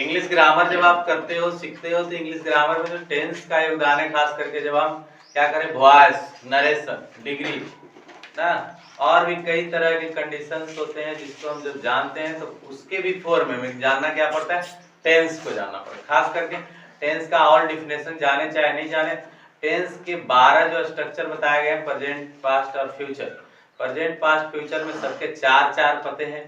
English grammar जब आप करते हो सीखते हो तो इंग्लिश ग्रामर में जो टेंस का योगदान है, खास करके जब हम क्या करें वॉइस, नरेशन, डिग्री ना, और भी कई तरह के कंडीशंस होते हैं जिसको हम जब जानते हैं तो उसके भी फॉर्म में जानना क्या पड़ता है, टेंस को जानना पड़ता है। खास करके टेंस का और डिफिनेशन जाने चाहे नहीं जाने, टेंस के 12 जो स्ट्रक्चर बताए गए हैं, प्रेजेंट, पास्ट और फ्यूचर। प्रेजेंट, पास्ट, फ्यूचर में सबके 4-4 पते हैं,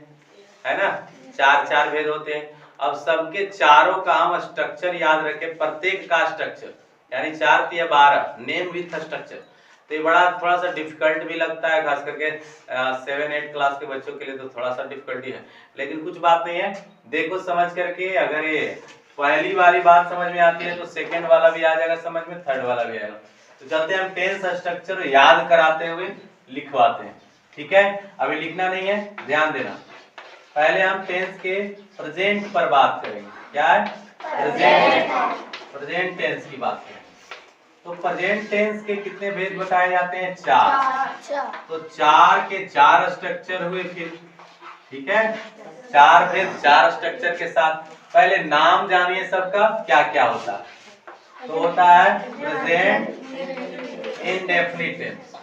है ना, 4-4 भेद होते हैं। अब सबके चारों का हम स्ट्रक्चर याद रखें, प्रत्येक का स्ट्रक्चर, यानी 4 या 12 नेम विथ स्ट्रक्चर। तो ये बड़ा थोड़ा सा डिफिकल्ट भी लगता है, खास करके 7-8 क्लास के बच्चों के लिए तो थोड़ा सा डिफिकल्टी है, लेकिन कुछ बात नहीं है। देखो समझ करके, अगर ये पहली वाली बात समझ में आती है तो सेकंड वाला भी आ जाएगा समझ में, थर्ड वाला भी आएगा। तो चलते हैं हम टेंस स्ट्रक्चर याद कराते हुए लिखवाते हैं, ठीक है। अभी लिखना नहीं है, ध्यान देना। पहले हम टेंस के प्रेजेंट पर बात करेंगे। क्या है? प्रेजेंट टेंस की बात करेंगे। तो प्रेजेंट टेंस के कितने भेद बताए जाते हैं? 4। तो 4 के 4 स्ट्रक्चर हुए फिर, ठीक है, 4 भेद 4 स्ट्रक्चर के साथ। पहले नाम जानिए सबका क्या क्या होता है। तो होता है present indefinite tense,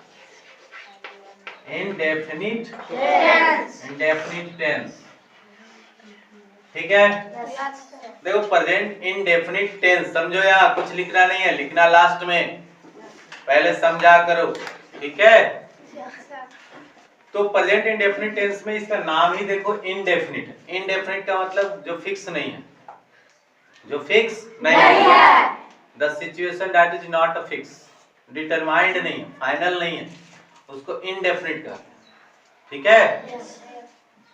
indefinite tense, ठीक है। देखो प्रेजेंट इंडेफिनिट टेंस समझो, या कुछ लिखना नहीं है, लिखना लास्ट में, पहले समझा करो, ठीक है। तो प्रेजेंट इंडेफिनिट टेंस में इसका नाम ही देखो इंडेफिनिट है। इंडेफिनिट का मतलब जो फिक्स नहीं है, जो फिक्स नहीं है, the situation that is not a fix, determined नहीं है, फाइनल नहीं है, उसको इंडेफिनिट कहते हैं, ठीक है।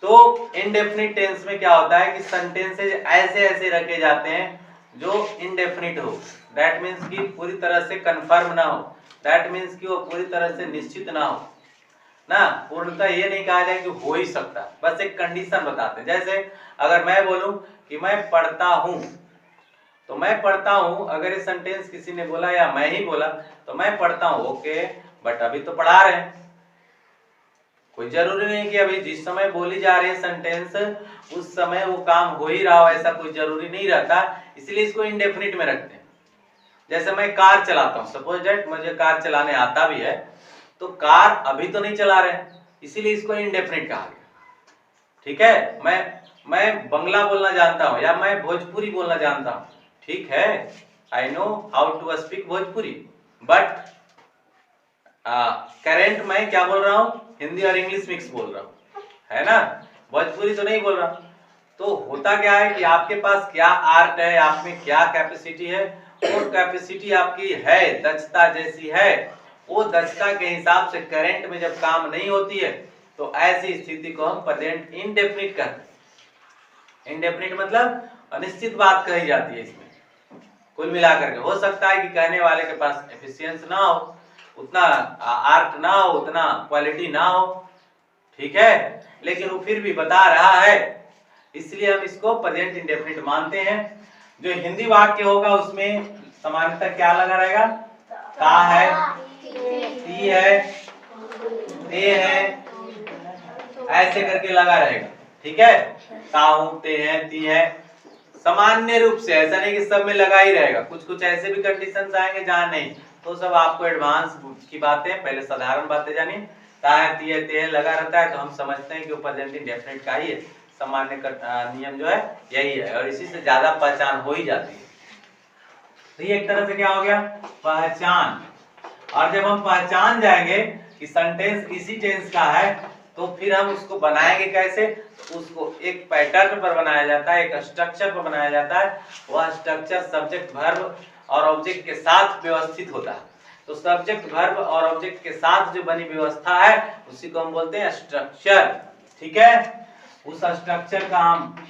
तो इंडेफिनिट टेंस में क्या होता है कि सेंटेंसेस ऐसे ऐसे रखे जाते हैं जो इंडेफिनिट हो, दैट मीन्स कि पूरी तरह से कंफर्म ना हो, दैट मीन्स कि वो पूरी तरह से निश्चित ना हो ना, पूर्णतः ये नहीं कहा जाए कि हो ही सकता, बस एक कंडीशन बताते हैं। जैसे अगर मैं बोलूं कि मैं पढ़ता हूं, तो मैं पढ़ता हूं, अगर ये सेंटेंस किसी ने बोला या मैं ही बोला तो मैं पढ़ता हूं, ओके, बट अभी तो पढ़ा रहे हैं, कोई जरूरी नहीं कि अभी जिस समय बोली जा रही है सेंटेंस उस समय वो काम हो ही रहा हो, ऐसा कोई जरूरी नहीं रहता, इसलिए इसको इंडेफिनिट में रखते हैं। जैसे मैं कार चलाता हूँ, सपोज दैट मुझे कार चलाने आता भी है, तो कार अभी तो नहीं चला रहे, इसीलिए इसको इंडेफिनिट कहा गया, ठीक है। मैं बंगला बोलना जानता हूँ या मैं भोजपुरी बोलना जानता हूँ, ठीक है, I know how to speak Bhojpuri, but current मैं क्या बोल रहा हूँ, हिंदी और इंग्लिश मिक्स बोल रहा हूँ, है ना, भोजपुरी तो नहीं बोल रहा। तो होता क्या है कि आपके पास क्या आर्ट है, आप में क्या कैपेसिटी है, और कैपेसिटी आपकी है, दक्षता जैसी है, वो दक्षता के हिसाब से करंट में जब काम नहीं होती है तो ऐसी स्थिति को हम प्रेजेंट इंडेफिनिट कहते हैं। इंडेफिनिट मतलब अनिश्चित बात कही जाती है। इसमें कुल मिलाकर के हो सकता है कि कहने वाले के पास एफिशिएंस ना हो, उतना आर्ट ना हो, उतना क्वालिटी ना हो, ठीक है, लेकिन वो फिर भी बता रहा है, इसलिए हम इसको प्रेजेंट इंडेफिनिट मानते हैं। जो हिंदी वाक्य होगा उसमें सामान्यतः क्या लगा रहेगा, ता है, ती है, ते है, ऐसे करके लगा रहेगा, ठीक है, ताहू, ते है, ती है, सामान्य रूप से, ऐसा नहीं कि सब में लगा ही रहेगा, कुछ कुछ ऐसे भी कंडीशंस आएंगे जहां नहीं, तो सब आपको एडवांस की बातें, पहले साधारण बातें जानिए। ता है, ती है, ते है लगा रहता है तो हम समझते हैं कि वो प्रेजेंट इंडेफिनिट का ही है, सामान्य नियम जो है यही है, और इसी से ज्यादा पहचान हो ही जाती है। तो ये एक तरह से क्या हो गया, पहचान। और जब हम पहचान जाएंगे कि सेंटेंस इसी टेंस का है तो फिर हम उसको बनाएंगे कैसे, तो उसको एक पैटर्न पर बनाया जाता है, एक स्ट्रक्चर पर बनाया जाता है। वह स्ट्रक्चर सब्जेक्ट, वर्ब और ऑब्जेक्ट के साथ व्यवस्थित होता है। तो सब्जेक्ट, वर्ब और ऑब्जेक्ट के साथ जो बनी व्यवस्था है उसी को हम बोलते हैं स्ट्रक्चर, ठीक है। उस स्ट्रक्चर का हम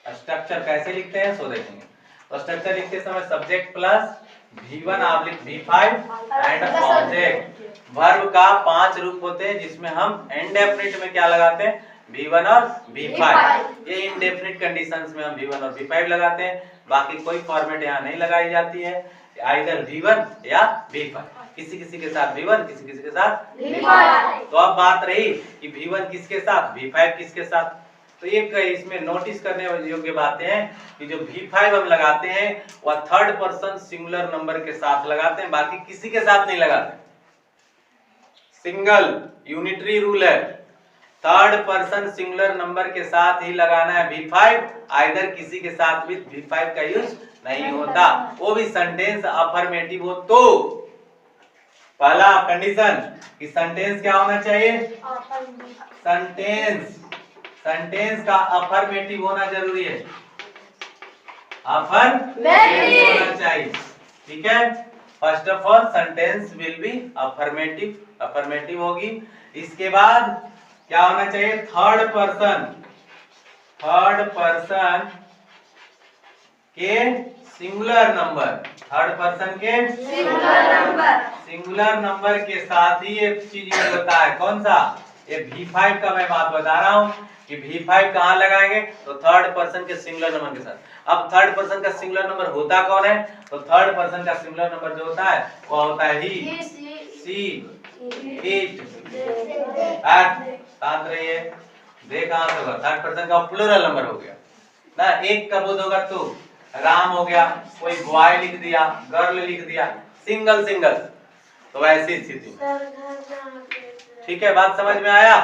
स्ट्रक्चर कैसे लिखते हैं सो देखेंगे। तो स्ट्रक्चर लिखते समय subject plus V1 / V5 and object. Verb का 5 रूप होते हैं जिसमें हम इंडेफिनिट में क्या लगाते हैं, V1 और V5। ये इंडेफिनिट कंडीशंस में हम V1 और V5 लगाते हैं, बाकी कोई फॉर्मेट यहाँ नहीं लगाई जाती है, आइदर V1 या V5, किसी किसी के साथ V1, किसी के साथ V5। तो अब बात रही कि V1 किसके साथ, V5 किसके साथ, तो ये इसमें नोटिस करने योग्य बातें हैं कि जो V5 हम लगाते हैं वह थर्ड पर्सन सिंगुलर नंबर के साथ लगाते हैं, बाकी किसी के साथ नहीं लगाते। सिंगल यूनिटरी रूल है, थर्ड पर्सन सिंगुलर नंबर के साथ ही लगाना है V5, आइदर किसी के साथ भी V5 का यूज नहीं होता, वो भी सेंटेंस अफर्मेटिव हो तो। पहला कंडीशन कि सेंटेंस क्या होना चाहिए, सेंटेंस का अफर्मेटिव होना जरूरी है, अफर्मेटिव होना चाहिए, ठीक है। First of all sentence will be affirmative होगी। इसके बाद क्या होना चाहिए, थर्ड पर्सन के सिंगुलर नंबर, थर्ड पर्सन के सिंगुलर नंबर के साथ ही एक चीज यूज होता है, कौन सा, ये V5 का मैं बात बता रहा हूँ कि V5 कहाँ लगाएंगे, तो थर्ड पर्सन के सिंगुलर नंबर के साथ। अब थर्ड पर्सन का सिंगुलर नंबर होता कौन है, तो थर्ड पर्सन का सिंगुलर नंबर जो होता है वो होता है ही, सी, इट, एट, साथ रहिए, दे कहाँ से होगा, थर्ड पर्सन का प्लूरल नंबर हो गया ना, एक का बोध होगा तो राम हो गया, कोई बॉय लिख दिया, गर्ल लिख दिया, सिंगल, तो ऐसी स्थिति, ठीक है, बात समझ में आया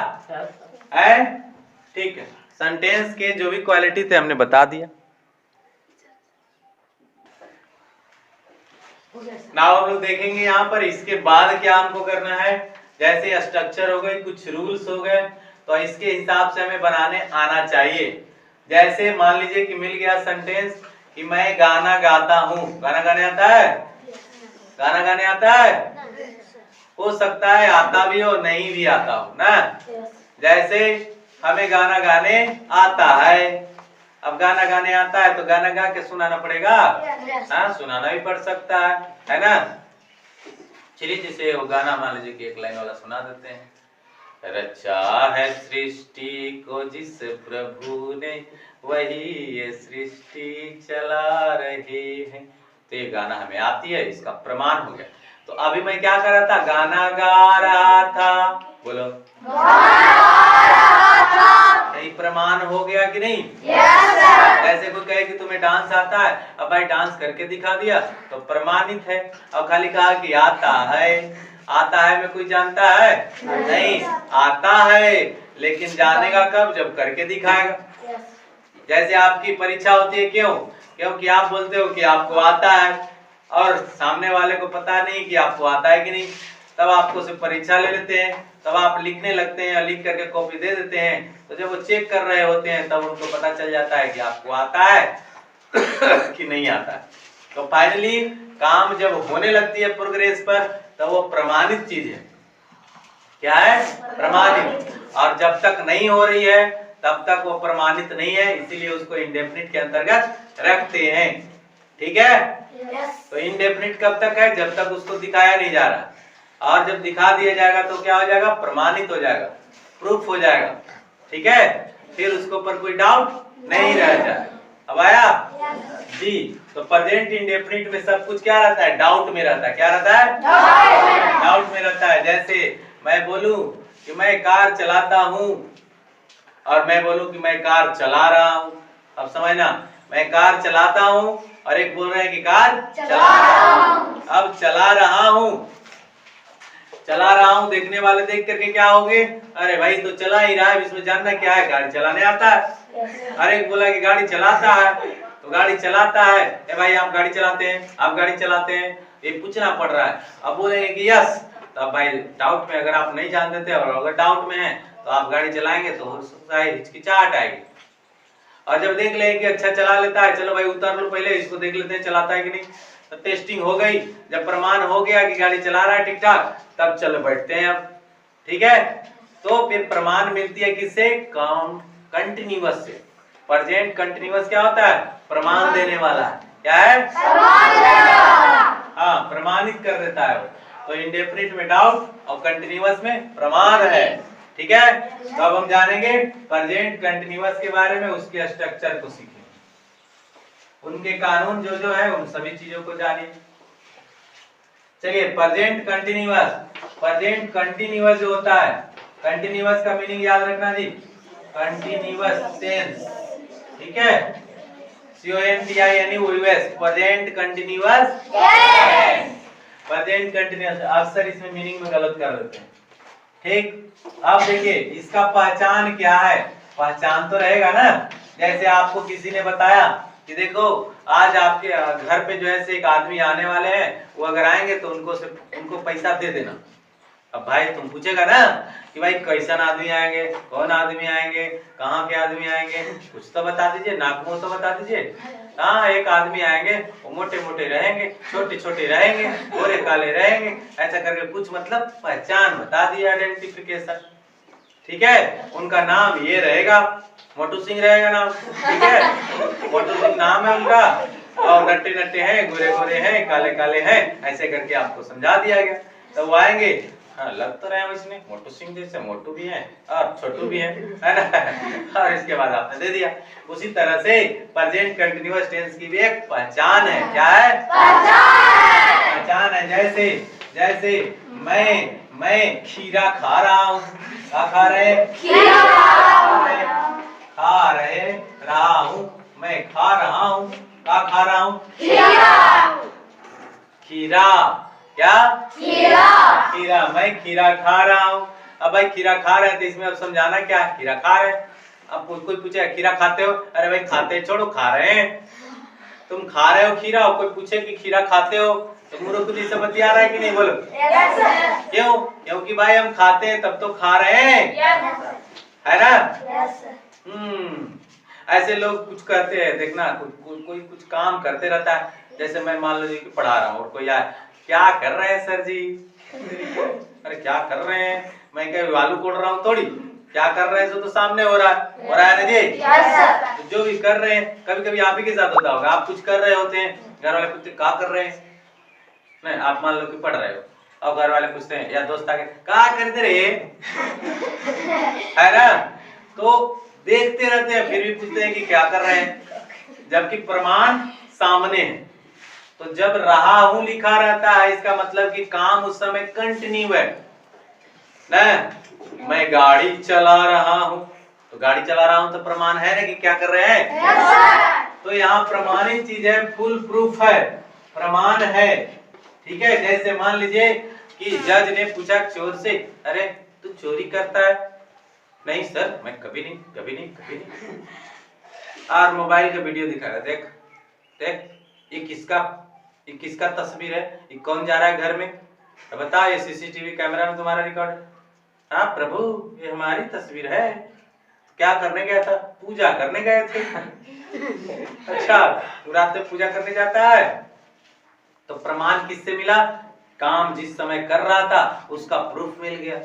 है, ठीक है। सेंटेंस के जो भी क्वालिटी थे हमने बता दिया। नाउ हम लोग देखेंगे यहाँ पर इसके बाद क्या हमको करना है, जैसे स्ट्रक्चर हो गई, कुछ रूल्स हो गए, तो इसके हिसाब से हमें बनाने आना चाहिए। जैसे मान लीजिए कि मिल गया सेंटेंस कि मैं गाना गाता हूँ, गाना गाने आता है, गाना गाने आता है, हो सकता है आता भी हो नहीं भी आता हो ना, जैसे हमें गाना गाने आता है, अब गाना गाने आता है तो गाना गा के सुनाना पड़ेगा, हाँ सुनाना भी पड़ सकता है ना। चलिए जैसे वो गाना मान लीजिए कि एक लाइन वाला सुना देते हैं, रचा है सृष्टि को जिस प्रभु ने वही ये सृष्टि चला रहे हैं, तो ये गाना हमें आती है, इसका प्रमाण हो गया। तो अभी मैं क्या कर रहा था, गाना गा रहा था, बोलो यही प्रमाण हो गया कि नहीं, ऐसे कोई कहे कि तुम्हें डांस आता है, अब भाई डांस करके दिखा दिया तो प्रमाणित है। अब खाली कहा कि आता है में कोई जानता है नहीं, आता है लेकिन जानेगा कब, जब करके दिखाएगा। जैसे आपकी परीक्षा होती है, क्योंकि आप बोलते हो कि आपको आता है और सामने वाले को पता नहीं कि आपको आता है कि नहीं, तब आपको सिर्फ परीक्षा ले लेते हैं, तब आप लिखने लगते हैं, लिख करके कॉपी दे देते हैं, तो जब वो चेक कर रहे होते हैं तब उनको पता चल जाता है कि आपको आता है कि नहीं आता है। तो फाइनली काम जब होने लगती है प्रोग्रेस पर, तब वो प्रमाणित चीज है, क्या है, प्रमाणित। और जब तक नहीं हो रही है तब तक वो प्रमाणित नहीं है, इसीलिए उसको इंडेफिनिट के अंतर्गत रखते हैं, ठीक है। तो इंडेफिनिट कब तक है, जब तक उसको दिखाया नहीं जा रहा, और जब दिखा दिया जाएगा तो क्या हो जाएगा, प्रमाणित हो जाएगा, प्रूफ हो जाएगा, ठीक है, फिर उसके ऊपर कोई डाउट नहीं रह जाए। अब आया जी, तो प्रेजेंट इंडेफिनिट में सब कुछ क्या रहता है, डाउट में रहता है, क्या रहता है, डाउट में रहता है। जैसे मैं बोलूं कि मैं कार चलाता हूं और मैं बोलूं कि मैं कार चला रहा हूं, अब समझना, मैं कार चलाता हूं और एक बोल रहे हैं कि कार चला रहा हूं। अब चला रहा हूं देखने वाले देख करके क्या होगे, अरे भाई तो चला ही रहा है, इसमें जानना क्या है, गाड़ी चलाने आता है। अरे एक बोला कि गाड़ी चलाता है, तो गाड़ी चलाता है, ए भाई आप गाड़ी चलाते हैं, आप गाड़ी चलाते हैं, ये पूछना पड़ रहा है। अब बोलेंगे कि यस, तो अब भाई डाउट में, अगर आप नहीं जानते थे और अगर डाउट में है तो आप गाड़ी चलाएंगे तो हो सकता है हिचकिचाहट आएगी। और जब देख लें कि अच्छा चला लेता है, चलो भाई उतर लो, पहले इसको देख लेते हैं चलाता है कि नहीं, तो टेस्टिंग हो गई, जब प्रमाण हो गया कि गाड़ी चला रहा है ठीक ठाक, तब चलो बैठते हैं अब, ठीक है। तो फिर प्रमाण मिलती है किससे, कंटिन्यूअस से। प्रेजेंट कंटिन्यूअस क्या होता है, प्रमाण देने वाला, क्या है, हाँ प्रमाणित कर देता है वो। तो इंडेफिनिट में डाउट और कंटिन्यूअस में प्रमाण है, ठीक है। तो अब हम जानेंगे प्रेजेंट कंटिन्यूअस के बारे में, उसके स्ट्रक्चर को सीखेंगे, उनके कानून जो है उन सभी चीजों को जानिए। चलिए प्रेजेंट कंटिन्यूअस जो होता है, कंटिन्यूअस का मीनिंग याद रखना जी, कंटिन्यूअस टेंस, ठीक है, CONTINUOUS, present continuous tense, present continuous. अक्सर इसमें मीनिंग में गलत कर देते हैं, ठीक। अब देखिए इसका पहचान क्या है, पहचान तो रहेगा ना। जैसे आपको किसी ने बताया कि देखो आज आपके घर पे जो है से एक आदमी आने वाले हैं, वो अगर आएंगे तो उनको पैसा दे देना। अब भाई तुम पूछेगा ना कि भाई कैसन आदमी आएंगे, कौन आदमी आएंगे, कहाँ के आदमी आएंगे, कुछ तो बता दीजिए, नाक मुंह तो बता दीजिए। हाँ, एक आदमी आएंगे, वो मोटे मोटे रहेंगे, छोटे छोटे रहेंगे, गोरे काले रहेंगे, ऐसा करके कुछ मतलब पहचान बता दी, आइडेंटिफिकेशन, ठीक है। उनका नाम ये रहेगा, मोटू सिंह रहेगा नाम, ठीक है, मोटू सिंह नाम है उनका, और नट्टे नट्टे हैं, गोरे गोरे हैं, काले काले हैं, ऐसे करके आपको समझा दिया गया। तो वो आएंगे, हाँ लग तो रहे हैं इसमें मोटू सिंह जैसे, मोटू भी है और छोटू भी है ना। और इसके बाद आपने दे दिया। उसी तरह से प्रेजेंट कंटिन्यूअस टेंस की भी एक पहचान है। क्या है? पहचान है। जैसे जैसे मैं खीरा खा रहा हूँ। क्या खा रहे? खीरा खा रहा हूँ, मैं खा रहा हूँ। क्या खा रहा हूँ? खीरा। क्या? खीरा। मैं खीरा खा रहा हूँ। अब भाई खीरा खा रहे हैं तो इसमें अब समझाना क्या है, खीरा खा रहे हैं। अब कोई पूछे खीरा खाते हो, अरे भाई खाते छोड़ो, खा रहे हैं। तुम खा रहे हो खीरा, और कोई पूछे कि खीरा खाते हो तो मूर्ख जी से बतिया रहा है कि नहीं, बोलो। क्यों? क्योंकि भाई हम खाते हैं तब तो खा रहे हैं, है ना। ऐसे लोग कुछ करते हैं, देखना कोई कुछ काम करते रहता है। जैसे मैं मान लो कि पढ़ा रहा हूँ और कोई आए, क्या कर रहे हैं सर जी? अरे क्या कर रहे हैं? मैं क्या आलू कोड़ रहा हूँ थोड़ी, क्या कर रहे हैं तो सामने हो रहा है ना जी। तो जो भी कर रहे हैं, कभी कभी आप ही के साथ होता होगा, आप कुछ कर रहे होते हैं, घर वाले पूछते क्या कर रहे हैं, नहीं आप मान लो कि पढ़ रहे हो, और घर वाले पूछते हैं या दोस्त आके क्या करते रहे, है ना। तो देखते रहते हैं, फिर भी पूछते हैं कि क्या कर रहे हैं, जबकि प्रमाण सामने है। तो जब रहा हूं लिखा रहता है, इसका मतलब कि काम उस समय कंटिन्यू है ना। मैं गाड़ी चला रहा हूं, तो गाड़ी चला रहा हूं तो प्रमाण है ना कि क्या कर रहे हैं। तो यहाँ प्रमाणित चीज है, फुल प्रूफ है, प्रमाण है, ठीक है। जैसे मान लीजिए कि जज ने पूछा चोर से, अरे तू चोरी करता है? नहीं सर, मैं कभी नहीं। और मोबाइल का वीडियो दिखा रहा, देख ये किसका तस्वीर है, ये कौन जा रहा है घर में, तो बता, ये सीसीटीवी कैमरा में तुम्हारा रिकॉर्ड है। हाँ प्रभु, ये हमारी तस्वीर है। क्या करने गया था? पूजा करने गए थे। अच्छा, तू रात में पूजा करने जाता है? तो प्रमाण किससे मिला? काम जिस समय कर रहा था उसका प्रूफ मिल गया।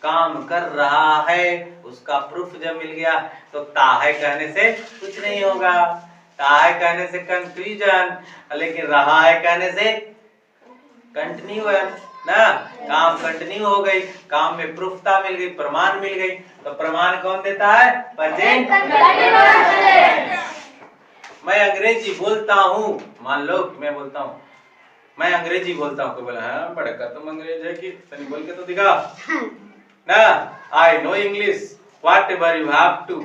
काम कर रहा है उसका प्रूफ जब मिल गया, तो ताहे कहने से कुछ नहीं होगा, ताहे कहने से कंफ्यूजन, लेकिन रहा है कहने से कंटिन्यू है ना। काम कंटिन्यू हो गई, काम में प्रूफता मिल गई, प्रमाण मिल गई। तो प्रमाण कौन देता है? Present continuous. मैं अंग्रेजी बोलता हूँ, मान लो मैं बोलता हूँ, मैं अंग्रेजी बोलता हूँ, कोई बोला हाँ बड़का तुम अंग्रेज है कि, तनी बोल के तो दिखा ना। I know English, whatever you have to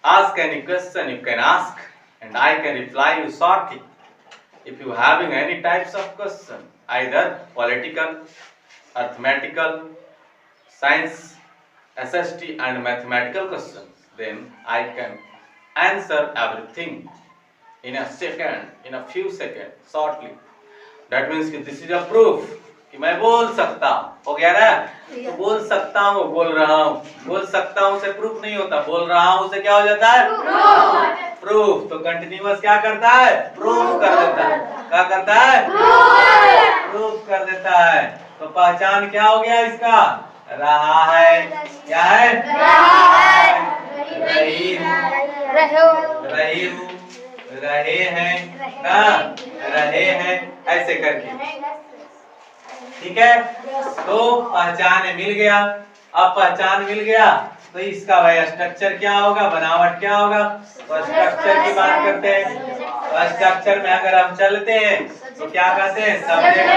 ask any question you can ask and I can reply you shortly. If you having any types of question, either political, arithmetical, science, SST and mathematical questions, then I can answer everything in a second, in a few seconds, shortly. That means कि this is a proof कि मैं बोल सकता हूँ, हो गया ना। तो बोल सकता हूँ, बोल रहा हूँ, बोल सकता हूँ से प्रूफ नहीं होता, बोल रहा हूँ से क्या हो जाता है? प्रूफ। तो कंटिन्यूअस क्या करता है? प्रूफ कर देता है। क्या करता है? प्रूफ कर देता है। तो पहचान क्या हो गया इसका? रहा है। क्या है? रही हूँ, रहे हैं ना, रहे हैं, ऐसे करके, ठीक है। तो पहचान मिल गया। अब पहचान मिल गया तो इसका भाई स्ट्रक्चर क्या होगा, बनावट क्या होगा, तो स्ट्रक्चर की बात करते हैं। तो स्ट्रक्चर में अगर हम चलते हैं तो क्या कहते हैं? Subject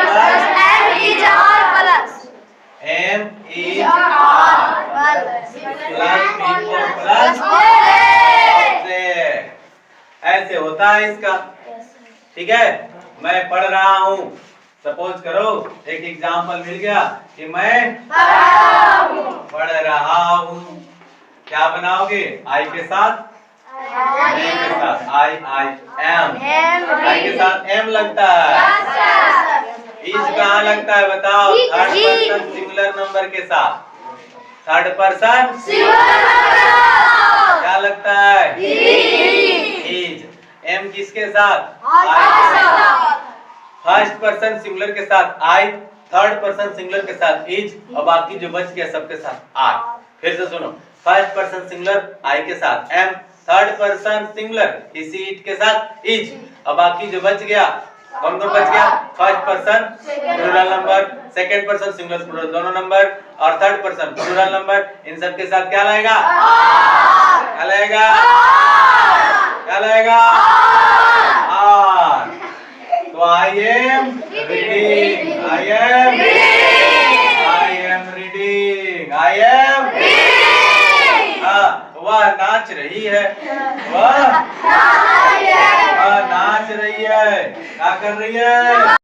plus M is plus before plus object, ऐसे होता है इसका। ठीक है, मैं पढ़ रहा हूँ, सपोज करो एक एग्जाम्पल मिल गया कि मैं पढ़ रहा हूँ, क्या बनाओगे? आई के साथ आई एम, आई के साथ एम लगता है। इज कहाँ लगता है बताओ? थर्ड पर्सन सिंगुलर नंबर के साथ, थर्ड पर्सन क्या लगता है? इज। एम किसके साथ? फर्स्ट पर्सन सिंगुलर के साथ आई, थर्ड पर्सन सिंगुलर के साथ इज, और बाकी जो बच गया सबके साथ आई। फिर से सुनो, फर्स्ट पर्सन सिंगुलर आई के साथ एम, थर्ड पर्सन सिंगुलर किसी इट के साथ इज, और बाकी जो बच गया, कौन कौन बच गया? First person plural number, second person singular plural दोनों नंबर, और थर्ड पर्सन प्लूरल नंबर, इन सब के साथ क्या लगेगा? क्या लगेगा? क्या लगेगा? आर। तो I am reading, I am reading, I am. वह नाच रही है, वह नाच रही है, क्या कर रही है?